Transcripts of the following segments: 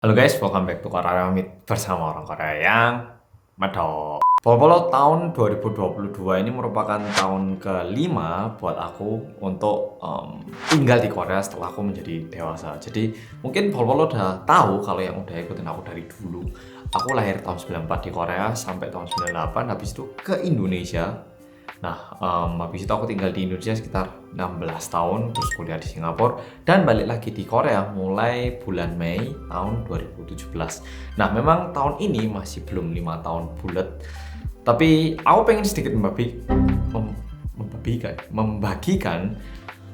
Halo guys, welcome back to Korea Meet bersama orang Korea yang medok. Polo tahun 2022 ini merupakan tahun kelima buat aku untuk tinggal di Korea setelah aku menjadi dewasa. Jadi mungkin Polo udah tahu kalau yang udah ikutin aku dari dulu. Aku lahir tahun 94 di Korea sampai tahun 98, habis itu ke Indonesia. Nah, habis itu aku tinggal di Indonesia sekitar 16 tahun, terus kuliah di Singapura, dan balik lagi di Korea mulai bulan Mei tahun 2017. Nah, memang tahun ini masih belum 5 tahun bulat, tapi aku pengen sedikit membagikan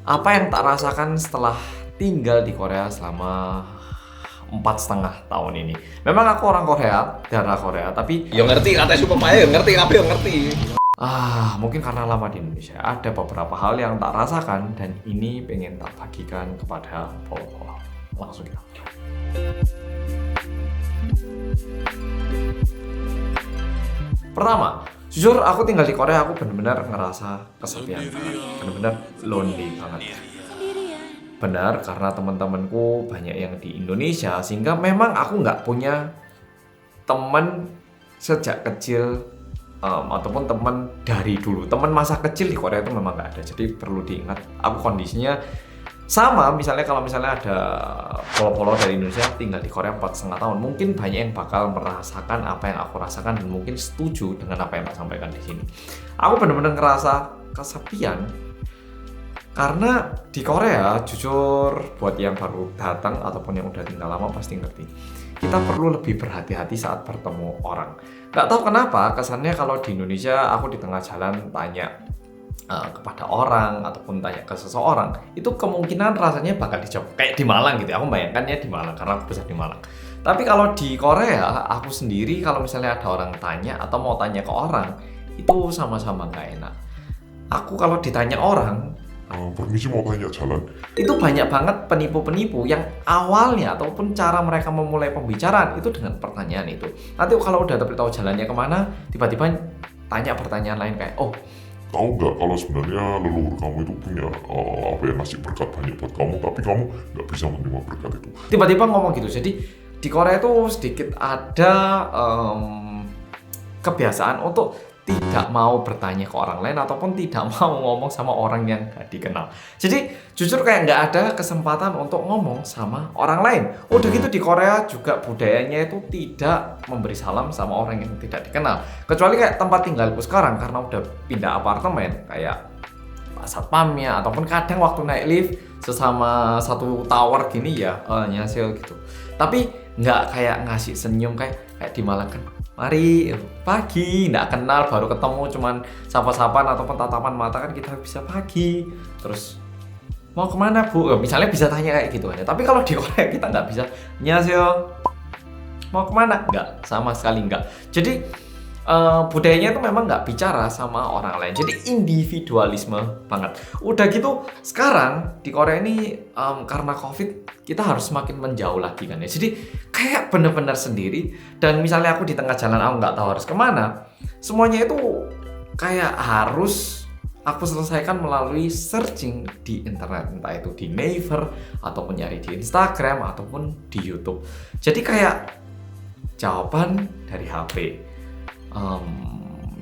apa yang tak rasakan setelah tinggal di Korea selama 4,5 tahun ini. Memang aku orang Korea, darah Korea, tapi Yo ngerti katanya supaya yo ngerti kabeh yo ngerti. mungkin karena lama di Indonesia, ada beberapa hal yang tak rasakan dan ini pengen tak bagikan kepada Polo. Langsung kita. Pertama, jujur aku tinggal di Korea, aku benar-benar ngerasa kesepian banget, benar-benar lonely banget. Benar, karena teman-temanku banyak yang di Indonesia, sehingga memang aku nggak punya teman sejak kecil ataupun teman dari dulu, teman masa kecil di Korea itu memang nggak ada. Jadi perlu diingat, aku kondisinya sama. Misalnya kalau ada polo-polo dari Indonesia tinggal di Korea 4,5 tahun, mungkin banyak yang bakal merasakan apa yang aku rasakan dan mungkin setuju dengan apa yang aku sampaikan di sini. Aku benar-benar ngerasa kesepian karena di Korea, jujur buat yang baru datang ataupun yang udah tinggal lama pasti ngerti, kita perlu lebih berhati-hati saat bertemu orang. Gak tahu kenapa kesannya kalau di Indonesia aku di tengah jalan tanya kepada orang ataupun tanya ke seseorang, itu kemungkinan rasanya bakal dijawab kayak di Malang gitu. Aku bayangkannya di Malang karena aku besar di Malang. Tapi kalau di Korea, aku sendiri kalau misalnya ada orang tanya atau mau tanya ke orang, itu sama-sama gak enak. Aku kalau ditanya orang, permisi mau tanya jalan. itu banyak banget penipu-penipu yang awalnya ataupun cara mereka memulai pembicaraan itu dengan pertanyaan itu. Nanti kalau udah tahu jalannya kemana, tiba-tiba tanya pertanyaan lain kayak, oh, Tahu nggak kalau sebenarnya leluhur kamu itu punya ngasih berkat banyak buat kamu, tapi kamu nggak bisa menerima berkat itu. tiba-tiba ngomong gitu. Jadi di Korea itu sedikit ada kebiasaan untuk tidak mau bertanya ke orang lain ataupun tidak mau ngomong sama orang yang gak dikenal. Jadi jujur kayak nggak ada kesempatan untuk ngomong sama orang lain. Udah gitu di Korea juga budayanya itu tidak memberi salam sama orang yang tidak dikenal. Kecuali kayak tempat tinggalku sekarang, karena udah pindah apartemen, kayak Pak Satpamnya ataupun kadang waktu naik lift sesama satu tower gini ya, nyasil gitu. Tapi nggak kayak ngasih senyum kayak di Malang kan. Mari pagi, nggak kenal baru ketemu cuman sapa-sapaan ataupun tatapan mata kan kita bisa pagi. Terus mau kemana bu? Misalnya bisa tanya kayak gitu aja. Tapi kalau di Korea kita nggak bisa. Annyeonghaseyo. Mau kemana? Nggak, sama sekali nggak. Jadi budayanya itu memang nggak bicara sama orang lain. Jadi individualisme banget. Udah gitu sekarang di Korea ini karena COVID kita harus semakin menjauh lagi kan ya. Jadi kayak bener-bener sendiri. Dan misalnya aku di tengah jalan aku nggak tahu harus kemana, semuanya itu kayak harus aku selesaikan melalui searching di internet, entah itu di Naver ataupun nyari di Instagram ataupun di YouTube. Jadi kayak jawaban dari HP.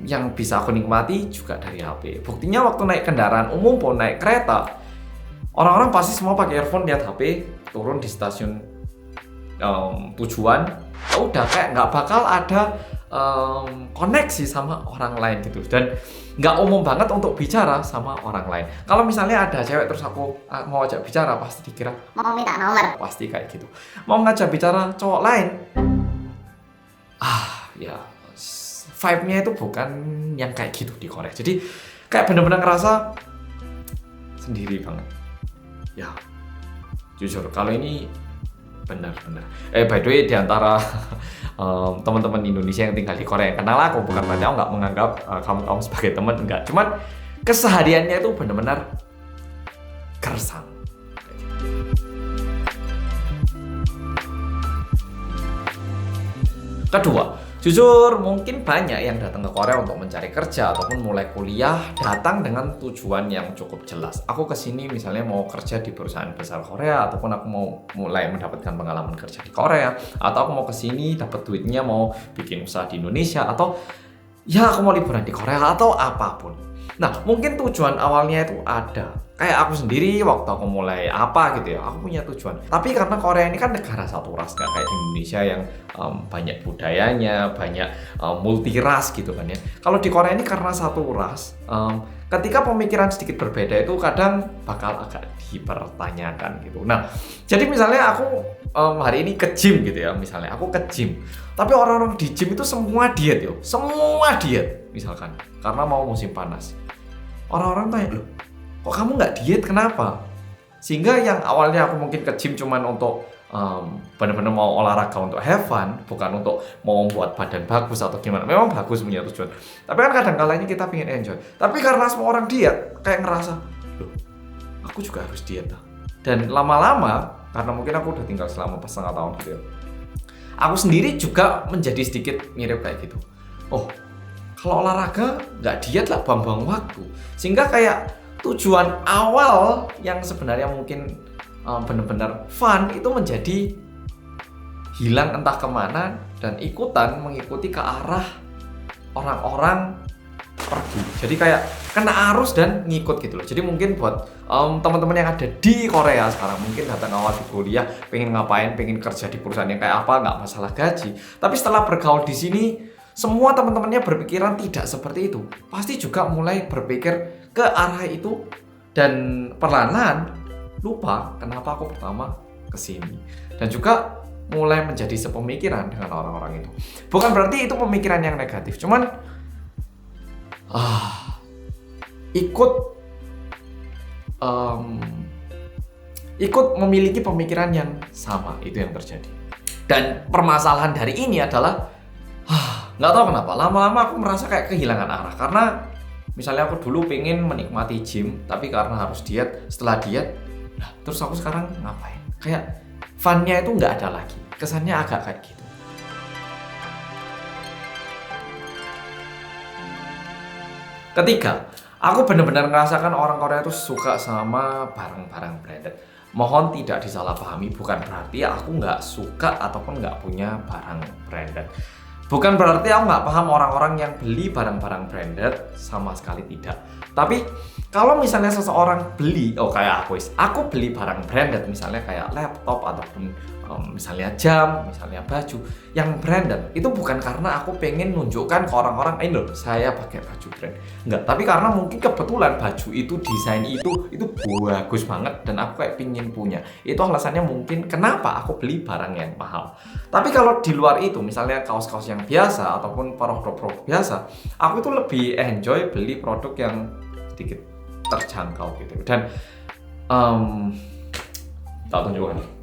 Yang bisa aku nikmati juga dari HP. Buktinya waktu naik kendaraan umum pun naik kereta, orang-orang pasti semua pakai earphone, lihat HP, turun di stasiun tujuan, udah kayak nggak bakal ada koneksi sama orang lain gitu, dan nggak umum banget untuk bicara sama orang lain. Kalau misalnya ada cewek terus aku mau ajak bicara, pasti dikira mau minta nomor, pasti kayak gitu. Mau ngajak bicara cowok lain, ya vibe-nya itu bukan yang kayak gitu di Korea. Jadi kayak bener-bener ngerasa sendiri banget. Ya, jujur kalau ini benar-benar. By the way, di antara teman-teman Indonesia yang tinggal di Korea yang kenal aku, bukan berarti aku nggak menganggap kamu sebagai teman, enggak. Cuman kesehariannya itu benar-benar gersang. Kedua, Jujur, mungkin banyak yang datang ke Korea untuk mencari kerja ataupun mulai kuliah datang dengan tujuan yang cukup jelas. Aku kesini misalnya mau kerja di perusahaan besar Korea, ataupun aku mau mulai mendapatkan pengalaman kerja di Korea, atau aku mau kesini dapat duitnya mau bikin usaha di Indonesia, atau ya aku mau liburan di Korea atau apapun. Nah, mungkin tujuan awalnya itu ada. Kayak aku sendiri waktu aku mulai apa gitu ya, aku punya tujuan. Tapi karena Korea ini kan negara satu ras, gak kayak di Indonesia yang banyak budayanya, banyak multi ras gitu kan ya. Kalau di Korea ini karena satu ras, ketika pemikiran sedikit berbeda itu kadang bakal agak dipertanyakan gitu. Nah, jadi misalnya aku hari ini ke gym gitu ya, misalnya aku ke gym. Tapi orang-orang di gym itu semua diet yo, semua diet misalkan, karena mau musim panas. Orang-orang tanya, loh kok kamu nggak diet, kenapa? Sehingga yang awalnya aku mungkin ke gym cuman untuk benar-benar mau olahraga untuk have fun, bukan untuk mau membuat badan bagus atau gimana. Memang bagus punya tujuan, tapi kan kadang kalanya kita pengen enjoy. Tapi karena semua orang diet, kayak ngerasa, loh aku juga harus diet. Dan lama-lama, karena mungkin aku udah tinggal selama 4,5 tahun gitu ya, aku sendiri juga menjadi sedikit mirip kayak gitu. Oh, kalau olahraga nggak diet lah, buang-buang waktu. Sehingga kayak tujuan awal yang sebenarnya mungkin benar-benar fun itu menjadi hilang entah kemana dan mengikuti ke arah orang-orang pergi. Jadi kayak kena arus dan ngikut gitu loh. Jadi mungkin buat teman-teman yang ada di Korea sekarang, mungkin datang awal di kuliah, pengen ngapain, pengen kerja di perusahaan yang kayak apa, nggak masalah gaji. Tapi setelah bergaul di sini, semua teman-temannya berpikiran tidak seperti itu. Pasti juga mulai berpikir ke arah itu dan perlahan-lahan lupa kenapa aku pertama kesini. Dan juga mulai menjadi sepemikiran dengan orang-orang itu. Bukan berarti itu pemikiran yang negatif, cuman ikut memiliki pemikiran yang sama, itu yang terjadi. Dan permasalahan dari ini adalah nggak tahu kenapa lama-lama aku merasa kayak kehilangan arah. Karena misalnya aku dulu pengen menikmati gym, tapi karena harus diet, setelah diet terus aku sekarang ngapain, kayak funnya itu nggak ada lagi, kesannya agak kayak gitu. Ketiga, aku benar-benar merasakan orang Korea itu suka sama barang-barang branded. Mohon tidak disalahpahami, bukan berarti aku nggak suka ataupun nggak punya barang branded. Bukan berarti aku nggak paham orang-orang yang beli barang-barang branded, sama sekali tidak. Tapi kalau misalnya seseorang beli, kayak aku beli barang branded, misalnya kayak laptop ataupun misalnya jam, misalnya baju yang branded, itu bukan karena aku pengen nunjukkan ke orang-orang, ini loh saya pakai baju brand, enggak. Tapi karena mungkin kebetulan baju itu, desain itu bagus banget dan aku kayak pingin punya. Itu alasannya mungkin kenapa aku beli barang yang mahal. Tapi kalau di luar itu, misalnya kaos-kaos yang biasa ataupun produk-produk biasa, aku itu lebih enjoy beli produk yang sedikit terjangkau gitu. Dan tak tunjukkan.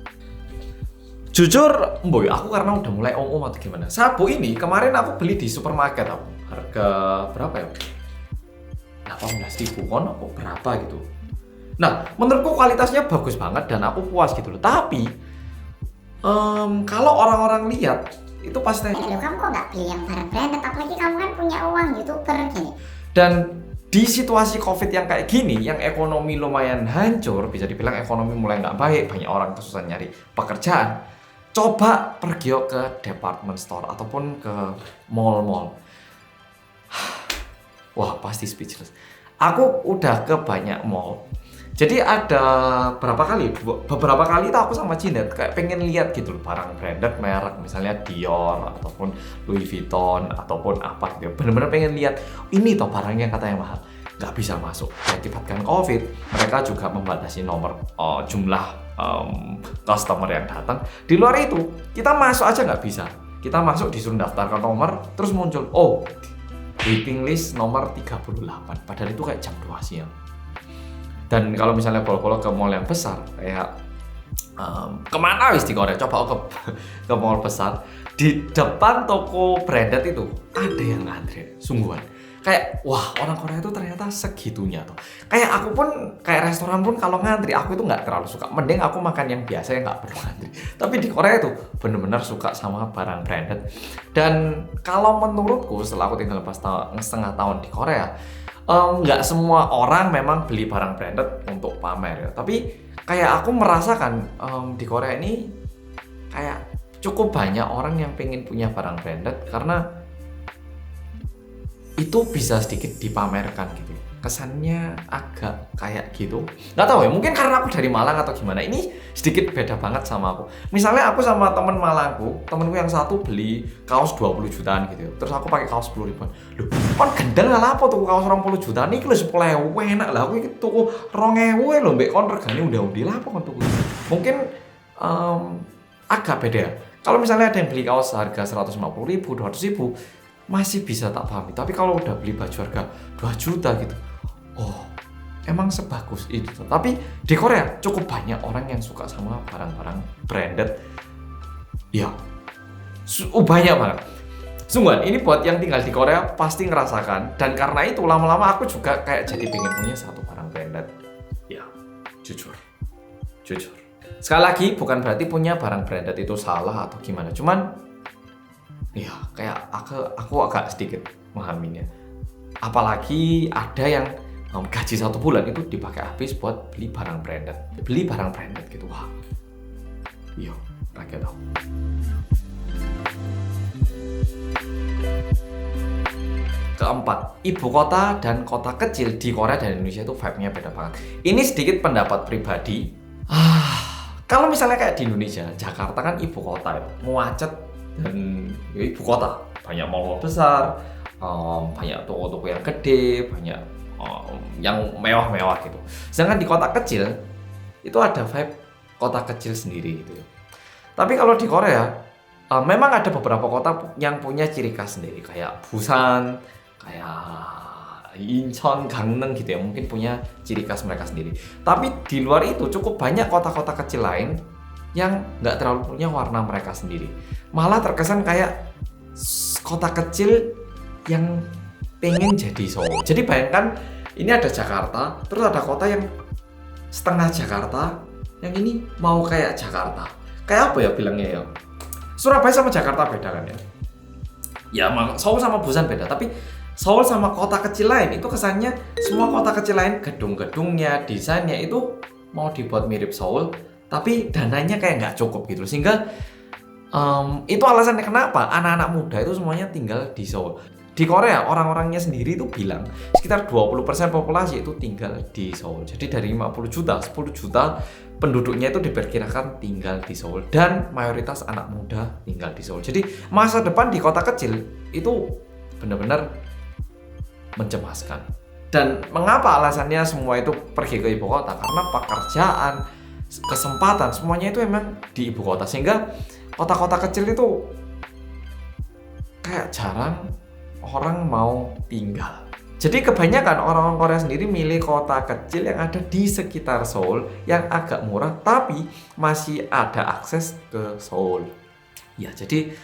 Jujur, boy, aku karena udah mulai om-om atau gimana. Sabuk ini kemarin aku beli di supermarket aku. Harga berapa ya? 18.000 kon atau berapa gitu. Nah, menurutku kualitasnya bagus banget dan aku puas gitu loh. Tapi kalau orang-orang lihat itu pasti, loh kamu kok nggak beli yang barang branded, apalagi kamu kan punya uang YouTuber gini. Dan di situasi COVID yang kayak gini, yang ekonomi lumayan hancur, bisa dibilang ekonomi mulai nggak baik, banyak orang kesusahan nyari pekerjaan, coba pergi ke department store ataupun ke mall-mall. Wah, pasti speechless. Aku udah ke banyak mall. Jadi ada beberapa kali tuh aku sama Cinet kayak pengen lihat gitu loh barang branded merek, misalnya Dior ataupun Louis Vuitton ataupun apa gitu. Bener-bener pengen lihat ini toh barang yang katanya mahal. Nggak bisa masuk. Akibatkan COVID, mereka juga membatasi nomor jumlah customer yang datang. Di luar itu, kita masuk aja nggak bisa. Kita masuk disuruh daftarkan nomor, terus muncul, waiting list nomor 38. Padahal itu kayak jam 2 siang. Dan kalau misalnya kalau ke mall yang besar, kayak kemana wis di Korea, coba ke mall besar, di depan toko branded itu ada yang ngantri, sungguhan. kayak wah orang Korea itu ternyata segitunya tuh. Kayak aku pun kayak restoran pun kalau ngantri aku itu nggak terlalu suka. Mending aku makan yang biasa yang nggak perlu ngantri. Tapi di Korea itu bener-bener suka sama barang branded. Dan kalau menurutku setelah aku tinggal setengah tahun di Korea, nggak semua orang memang beli barang branded untuk pamer ya. Tapi kayak aku merasakan di Korea ini kayak cukup banyak orang yang pengen punya barang branded karena itu bisa sedikit dipamerkan gitu. Kesannya agak kayak gitu. Nggak tahu ya, mungkin karena aku dari Malang atau gimana. Ini sedikit beda banget sama aku. Misalnya aku sama temen Malangku, temenku yang satu beli kaos 20 jutaan gitu. Terus aku pakai kaos 10 ribuan. Loh, kan gendeng lah apa tuh kaos 20 jutaan ini lu 10.000 enak lah. Aku iki tuku 2.000 lho mbek kon regane udah-udah lah apa kon tuku. Mungkin agak beda. Kalau misalnya ada yang beli kaos harga 150 ribu, 200 ribu, masih bisa tak pahami. Tapi kalau udah beli baju harga 2 juta gitu, oh emang sebagus itu. Tapi di Korea cukup banyak orang yang suka sama barang-barang branded. Ya, banyak banget. Sungguhan, ini buat yang tinggal di Korea pasti ngerasakan. Dan karena itu lama-lama aku juga kayak jadi pengen punya satu barang branded. Ya, jujur. Sekali lagi, bukan berarti punya barang branded itu salah atau gimana. Cuman ya kayak aku agak sedikit memahaminya. Apalagi ada yang gaji 1 bulan itu dipakai habis buat beli barang branded gitu. Wah, iya rakyat tahu. Keempat, ibu kota dan kota kecil di Korea dan Indonesia itu vibe-nya beda banget. Ini sedikit pendapat pribadi. Kalau misalnya kayak di Indonesia, Jakarta kan ibu kota ya, macet. Dan ya, ibu kota banyak mall besar, banyak toko-toko yang gede, banyak yang mewah-mewah gitu. Sedangkan di kota kecil itu ada vibe kota kecil sendiri gitu. Tapi kalau di Korea memang ada beberapa kota yang punya ciri khas sendiri, kayak Busan, kayak Incheon, Gangneung gitu ya, mungkin punya ciri khas mereka sendiri. Tapi di luar itu cukup banyak kota-kota kecil lain yang nggak terlalu punya warna mereka sendiri. Malah terkesan kayak kota kecil yang pengen jadi Seoul. Jadi bayangkan ini ada Jakarta, terus ada kota yang setengah Jakarta, yang ini mau kayak Jakarta. Kayak apa ya bilangnya ya? Surabaya sama Jakarta beda kan ya? Ya Seoul sama Busan beda, tapi Seoul sama kota kecil lain itu kesannya semua kota kecil lain gedung-gedungnya, desainnya itu mau dibuat mirip Seoul, tapi dananya kayak nggak cukup gitu. Sehingga itu alasannya kenapa anak-anak muda itu semuanya tinggal di Seoul. Di Korea orang-orangnya sendiri itu bilang sekitar 20% populasi itu tinggal di Seoul. Jadi dari 50 juta, 10 juta penduduknya itu diperkirakan tinggal di Seoul. Dan mayoritas anak muda tinggal di Seoul. Jadi masa depan di kota kecil itu benar-benar mencemaskan. Dan mengapa alasannya semua itu pergi ke ibu kota? Karena pekerjaan, kesempatan, semuanya itu emang di ibu kota. Sehingga kota-kota kecil itu kayak jarang orang mau tinggal. Jadi kebanyakan orang Korea sendiri milih kota kecil yang ada di sekitar Seoul, yang agak murah tapi masih ada akses ke Seoul. Ya jadi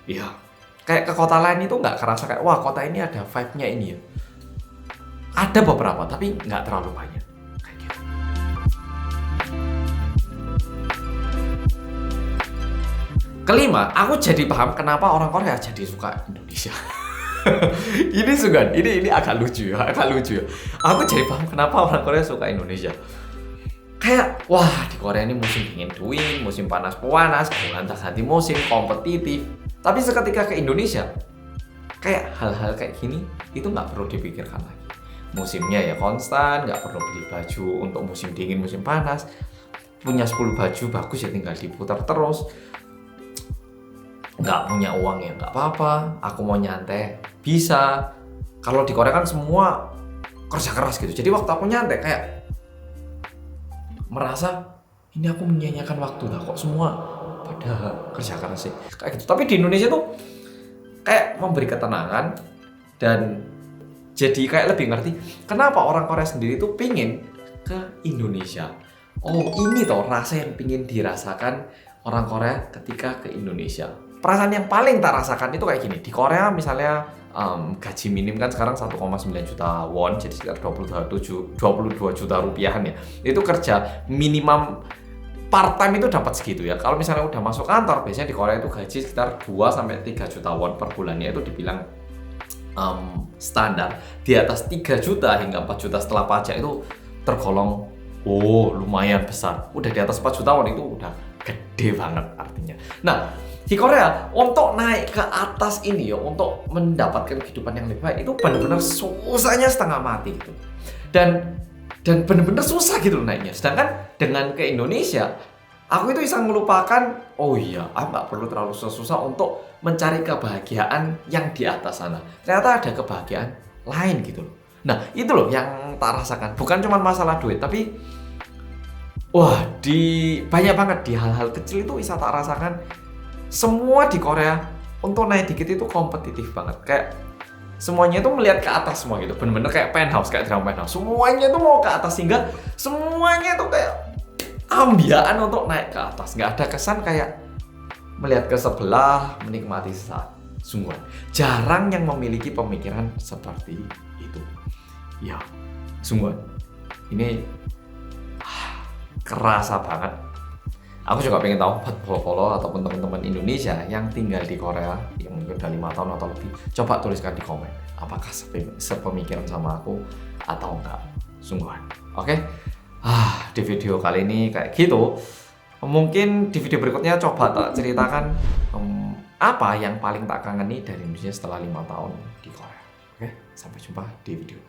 ya kayak ke kota lain itu nggak kerasa kayak wah kota ini ada vibe-nya ini ya. Ada beberapa tapi nggak terlalu banyak. Kelima, aku jadi paham kenapa orang Korea jadi suka Indonesia. Ini agak lucu ya. Aku jadi paham kenapa orang Korea suka Indonesia. Kayak, wah di Korea ini musim dingin dingin, musim panas panas, ganti musim, kompetitif. Tapi seketika ke Indonesia, kayak hal-hal kayak gini itu nggak perlu dipikirkan lagi. Musimnya ya konstan, nggak perlu beli baju untuk musim dingin, musim panas. Punya 10 baju bagus ya tinggal diputar terus. Nggak punya uang ya nggak apa-apa, aku mau nyantai bisa. Kalau di Korea kan semua kerja keras gitu, jadi waktu aku nyantai kayak merasa ini aku menyanyiakan waktu lah, kok semua pada kerja keras sih kayak gitu. Tapi di Indonesia tuh kayak memberi ketenangan dan jadi kayak lebih ngerti kenapa orang Korea sendiri tuh pingin ke Indonesia. Oh ini toh rasa yang pingin dirasakan orang Korea ketika ke Indonesia. perasaan yang paling tak rasakan itu kayak gini. Di Korea misalnya gaji minim kan sekarang 1,9 juta won, jadi sekitar 22 juta rupiahan ya. Itu kerja minimum part time itu dapat segitu ya. Kalau misalnya udah masuk kantor, biasanya di Korea itu gaji sekitar 2-3 juta won per bulannya, itu dibilang standar. Di atas 3 juta hingga 4 juta setelah pajak itu tergolong lumayan besar. Udah di atas 4 juta won itu udah gede banget artinya. Nah, di Korea untuk naik ke atas ini ya, untuk mendapatkan kehidupan yang lebih baik itu benar-benar susahnya setengah mati gitu. Dan benar-benar susah gitu loh naiknya. Sedangkan dengan ke Indonesia, aku itu bisa melupakan, aku nggak perlu terlalu susah untuk mencari kebahagiaan yang di atas sana. Ternyata ada kebahagiaan lain gitu loh. Nah, itu loh yang tak rasakan. Bukan cuma masalah duit, tapi banyak banget di hal-hal kecil itu bisa tak rasakan. Semua di Korea untuk naik dikit itu kompetitif banget. Kayak semuanya itu melihat ke atas semua gitu. Bener-bener kayak penthouse, kayak drama penthouse. Semuanya itu mau ke atas sehingga semuanya itu kayak ambiaan untuk naik ke atas. Nggak ada kesan kayak melihat ke sebelah, menikmati sesaat. Sungguh jarang yang memiliki pemikiran seperti itu. Ya, sungguh ini kerasa banget. Aku juga pengen tahu buat polo ataupun teman-teman Indonesia yang tinggal di Korea yang mungkin udah 5 tahun atau lebih, coba tuliskan di komen apakah sepemikiran sama aku atau enggak. Sungguhan. Oke? Di video kali ini kayak gitu. Mungkin di video berikutnya coba tak ceritakan apa yang paling tak kangeni dari Indonesia setelah 5 tahun di Korea. Oke? Sampai jumpa di video